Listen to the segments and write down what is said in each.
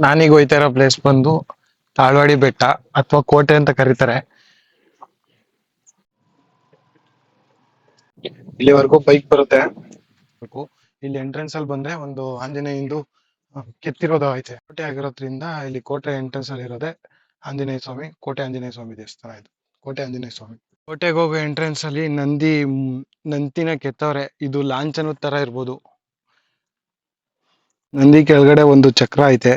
ನಾನೀಗ ಹೋಯ್ತಾ ಇರೋ ಪ್ಲೇಸ್ ಬಂದು ತಾಳ್ವಾಡಿ ಬೆಟ್ಟ ಅಥವಾ ಕೋಟೆ ಅಂತ ಕರೀತಾರೆ. ಇಲ್ಲಿವರೆಗೂ ಬೈಕ್ ಬರುತ್ತೆ. ಇಲ್ಲಿ ಎಂಟ್ರೆನ್ಸ್ ಅಲ್ಲಿ ಬಂದ್ರೆ ಒಂದು ಆಂಜನೇಯಂದು ಕೆತ್ತಿರೋದು ಐತೆ. ಕೋಟೆ ಆಗಿರೋದ್ರಿಂದ ಇಲ್ಲಿ ಕೋಟೆ ಎಂಟ್ರೆನ್ಸ್ ಅಲ್ಲಿ ಇರೋದೆ ಆಂಜನೇಯ ಸ್ವಾಮಿ, ಕೋಟೆ ಆಂಜನೇಯ ಸ್ವಾಮಿ ದೇವಸ್ಥಾನ ಇದು. ಕೋಟೆ ಆಂಜನೇಯ ಸ್ವಾಮಿ ಕೋಟೆಗೆ ಹೋಗೋ ಎಂಟ್ರೆನ್ಸ್ ಅಲ್ಲಿ ನಂದಿನ ಕೆತ್ತವ್ರೆ. ಇದು ಲಾಂಛನದ ತರ ಇರ್ಬೋದು. ನಂದಿ ಕೆಳಗಡೆ ಒಂದು ಚಕ್ರ ಐತೆ.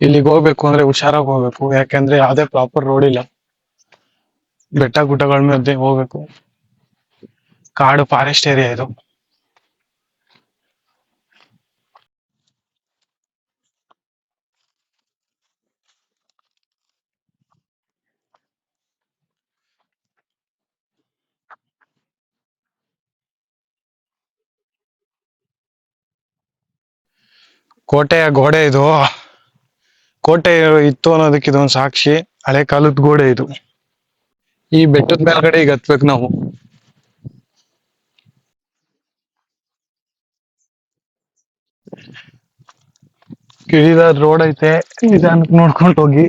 ಇಲ್ಲಿಗೆ ಹೋಗ್ಬೇಕು ಅಂದ್ರೆ ಹುಷಾರಾಗಿ ಹೋಗ್ಬೇಕು, ಯಾಕಂದ್ರೆ ಯಾವ್ದೇ ಪ್ರಾಪರ್ ರೋಡ್ ಇಲ್ಲ. ಬೆಟ್ಟ ಗುಡ್ಡಗಳ ಮಧ್ಯೆ ಹೋಗ್ಬೇಕು. ಕಾಡು ಫಾರೆಸ್ಟ್ ಏರಿಯಾ ಇದು. ಕೋಟೆಯ ಗೋಡೆ ಇದು. ಕೋಟೆ ಇತ್ತು ಅನ್ನೋದಕ್ಕೆ ಇದೊಂದು ಸಾಕ್ಷಿ. ಹಳೆ ಕಾಲದ ಗೋಡೆ ಇದು. ಈ ಬೆಟ್ಟದ ಮೇಲ್ಗಡೆ ಈಗ ಹತ್ಬೇಕು ನಾವು. ಕಿಳಿದಾದ ರೋಡ್ ಐತೆ, ನಿಧಾನಕ್ಕೆ ನೋಡ್ಕೊಂಡು ಹೋಗಿ.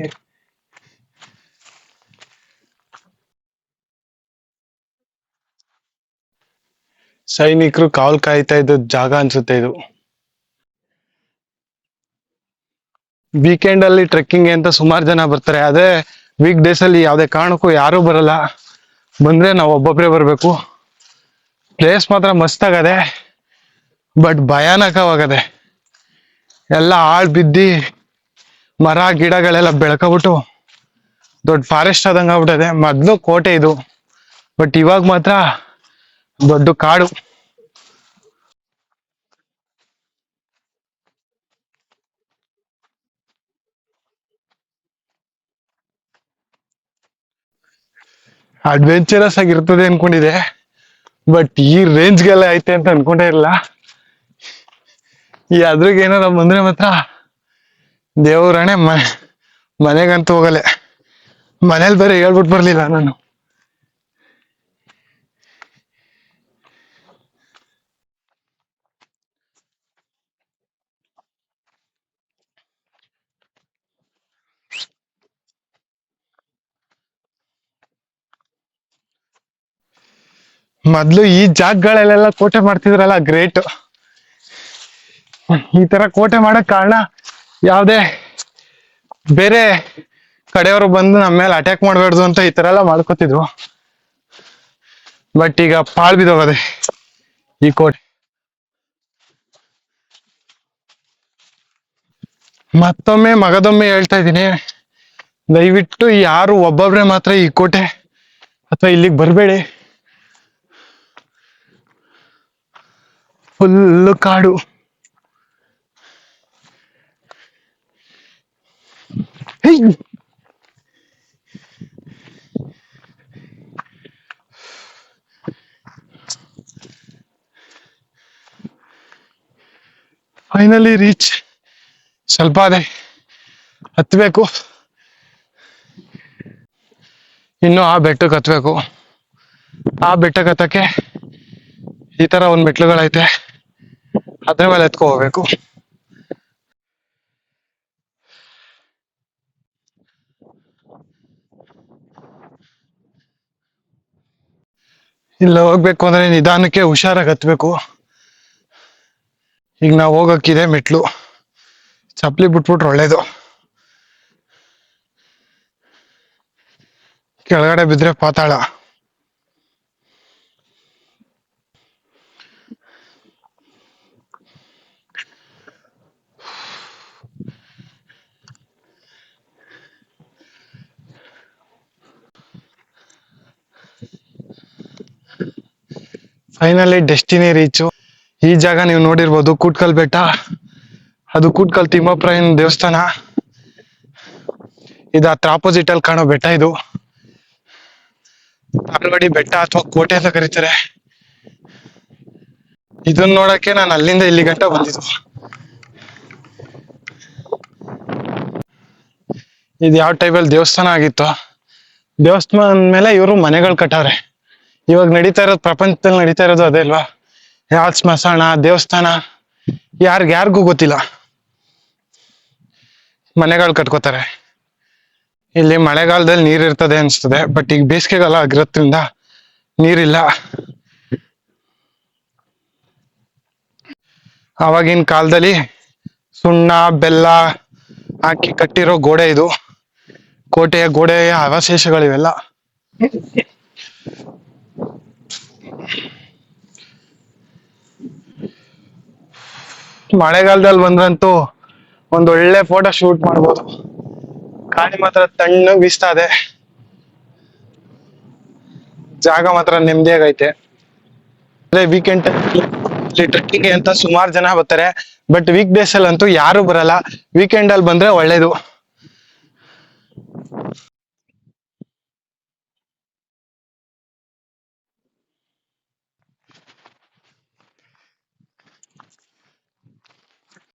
ಸೈನಿಕರು ಕಾವಲ್ ಕಾಯ್ತಾ ಇದ್ದ ಜಾಗ ಅನ್ಸುತ್ತೆ ಇದು. ವೀಕೆಂಡ್ ಅಲ್ಲಿ ಟ್ರೆಕ್ಕಿಂಗ್ ಅಂತ ಸುಮಾರು ಜನ ಬರ್ತಾರೆ. ಅದೇ ವೀಕ್ ಡೇಸ್ ಅಲ್ಲಿ ಯಾವ್ದೇ ಕಾರಣಕ್ಕೂ ಯಾರು ಬರಲ್ಲ. ಬಂದ್ರೆ ನಾವು ಒಬ್ಬೊಬ್ರೆ ಬರ್ಬೇಕು. ಪ್ಲೇಸ್ ಮಾತ್ರ ಮಸ್ತ್ ಆಗದೆ, ಬಟ್ ಭಯಾನಕವಾಗದೆ. ಎಲ್ಲ ಆಳ್ ಬಿದ್ದಿ ಮರ ಗಿಡಗಳೆಲ್ಲ ಬೆಳ್ಕೊಬಿಟ್ಟು ದೊಡ್ಡ ಫಾರೆಸ್ಟ್ ಆದಂಗ ಆಗ್ಬಿಟ್ಟದೆ. ಮೊದ್ಲು ಕೋಟೆ ಇದು, ಬಟ್ ಇವಾಗ ಮಾತ್ರ ದೊಡ್ಡ ಕಾಡು. ಅಡ್ವೆಂಚರಸ್ ಆಗಿರ್ತದೆ ಅನ್ಕೊಂಡಿದೆ, ಬಟ್ ಈ ರೇಂಜ್ಗೆಲ್ಲ ಐತೆ ಅಂತ ಅನ್ಕೊಂಡೇ ಇರಲ್ಲ. ಈ ಅದ್ರಿಗೆ ಏನಾರ ಬಂದ್ರೆ ಮಾತ್ರ ದೇವ್ರಣೆ ಮನೆಗಂತೂ ಹೋಗಲೆ. ಮನೇಲಿ ಬೇರೆ ಹೇಳ್ಬಿಟ್ಟು ಬರ್ಲಿಲ್ಲ ನಾನು. ಮೊದ್ಲು ಈ ಜಾಗಗಳಲ್ಲೆಲ್ಲ ಕೋಟೆ ಮಾಡ್ತಿದ್ರಲ್ಲ, ಗ್ರೇಟ್. ಈ ತರ ಕೋಟೆ ಮಾಡಕ್ ಕಾರಣ ಯಾವ್ದೇ ಬೇರೆ ಕಡೆಯವರು ಬಂದು ನಮ್ಮ ಮೇಲೆ ಅಟ್ಯಾಕ್ ಮಾಡ್ಬಾರ್ದು ಅಂತ ಈ ತರ ಎಲ್ಲ ಮಾಡ್ಕೋತಿದ್ರು. ಬಟ್ ಈಗ ಪಾಳ್ ಬಿದ್ದೋಗದೆ ಈ ಕೋಟೆ. ಮತ್ತೊಮ್ಮೆ ಮಗದೊಮ್ಮೆ ಹೇಳ್ತಾ ಇದ್ದೀನಿ, ದಯವಿಟ್ಟು ಯಾರು ಒಬ್ಬೊಬ್ರೆ ಮಾತ್ರ ಈ ಕೋಟೆ ಅಥವಾ ಇಲ್ಲಿಗೆ ಬರ್ಬೇಡಿ. ಫುಲ್ಲು ಕಾಡು. Finally reach. ಸ್ವಲ್ಪ ಅದೇ ಹತ್ಬೇಕು, ಇನ್ನು ಆ ಬೆಟ್ಟಕ್ಕೆ ಹತ್ಬೇಕು. ಆ ಬೆಟ್ಟಕ್ಕೆ ಹತ್ತಕ್ಕೆ ಈ ತರ ಒಂದ್ ಮೆಟ್ಲುಗಳೈತೆ, ಅದ್ರ ಮೇಲೆ ಎತ್ಕೊ ಹೋಗ್ಬೇಕು. ಇಲ್ಲ ಹೋಗ್ಬೇಕು ಅಂದ್ರೆ ನಿಧಾನಕ್ಕೆ ಹುಷಾರಾಗಿ ಹತ್ಬೇಕು. ಈಗ ನಾವು ಹೋಗಕ್ಕಿದೆ ಮೆಟ್ಲು, ಚಪ್ಪಲಿ ಬಿಟ್ಬಿಟ್ರೆ ಒಳ್ಳೇದು. ಕೆಳಗಡೆ ಬಿದ್ರೆ ಪಾತಾಳ. Finally destiny reach. ಈ ಜಾಗ ನೀವು ನೋಡಿರ್ಬೋದು, ಕೂಟ್ಕಲ್ ಬೆಟ್ಟ. ಅದು ಕೂಟ್ಕಲ್ ತಿಮ್ಮಪ್ಪರಾಯನ ದೇವಸ್ಥಾನ. ಇದು ಹತ್ರ ಆಪೋಸಿಟ್ ಅಲ್ಲಿ ಕಾಣೋ ಬೆಟ್ಟ ಇದು. ತಾಳ್ವಾಡಿ ಬೆಟ್ಟ ಅಥವಾ ಕೋಟೆ ಅಂತ ಕರೀತಾರೆ. ಇದನ್ನ ನೋಡಕ್ಕೆ ನಾನು ಅಲ್ಲಿಂದ ಇಲ್ಲಿ ಗಂಟ ಬಂದಿದ್ದು. ಇದು ಯಾವ ಟೈಪಲ್ಲಿ ದೇವಸ್ಥಾನ ಆಗಿತ್ತು. ದೇವಸ್ಥಾನ ಮೇಲೆ ಇವರು ಮನೆಗಳು ಕಟ್ಟವ್ರೆ. ಇವಾಗ ನಡೀತಾ ಇರೋದು, ಪ್ರಪಂಚದಲ್ಲಿ ನಡೀತಾ ಇರೋದು ಅದೇ ಅಲ್ವಾ. ಯಾವ ಸ್ಮಶಾನ ದೇವಸ್ಥಾನ ಯಾರಿಗೂ ಗೊತ್ತಿಲ್ಲ. ಮನೆಗಳು ಕಟ್ಕೋತಾರೆ. ಇಲ್ಲಿ ಮಳೆಗಾಲದಲ್ಲಿ ನೀರ್ ಇರ್ತದೆ ಅನ್ಸ್ತದೆ, ಬಟ್ ಈಗ ಬೇಸಿಗೆಗಾಲ ಆಗಿರೋದ್ರಿಂದ ನೀರಿಲ್ಲ. ಆವಾಗಿನ ಕಾಲದಲ್ಲಿ ಸುಣ್ಣ ಬೆಲ್ಲ ಹಾಕಿ ಕಟ್ಟಿರೋ ಗೋಡೆ ಇದು. ಕೋಟೆಯ ಗೋಡೆಯ ಅವಶೇಷಗಳಿವೆಲ್ಲ. ಮಳೆಗಾಲದಲ್ಲಿ ಬಂದ್ರಂತೂ ಒಂದೊಳ್ಳೆ ಫೋಟೋ ಶೂಟ್ ಮಾಡ್ಬೋದು. ಗಾಳಿ ಮಾತ್ರ ತಣ್ಣಗ್ ಬೀಸ್ತಾ ಇದೆ, ಜಾಗ ಮಾತ್ರ ನೆಮ್ಮದಿಯಾಗೈತೆ. ಅದೇ ವೀಕೆಂಡ್ ಟ್ರೆಕ್ಕಿಂಗ್ ಅಂತ ಸುಮಾರು ಜನ ಬರ್ತಾರೆ, ಬಟ್ ವೀಕ್ ಡೇಸ್ ಅಲ್ಲಿ ಅಂತೂ ಯಾರು ಬರಲ್ಲ. ವೀಕೆಂಡ್ ಅಲ್ಲಿ ಬಂದ್ರೆ ಒಳ್ಳೇದು.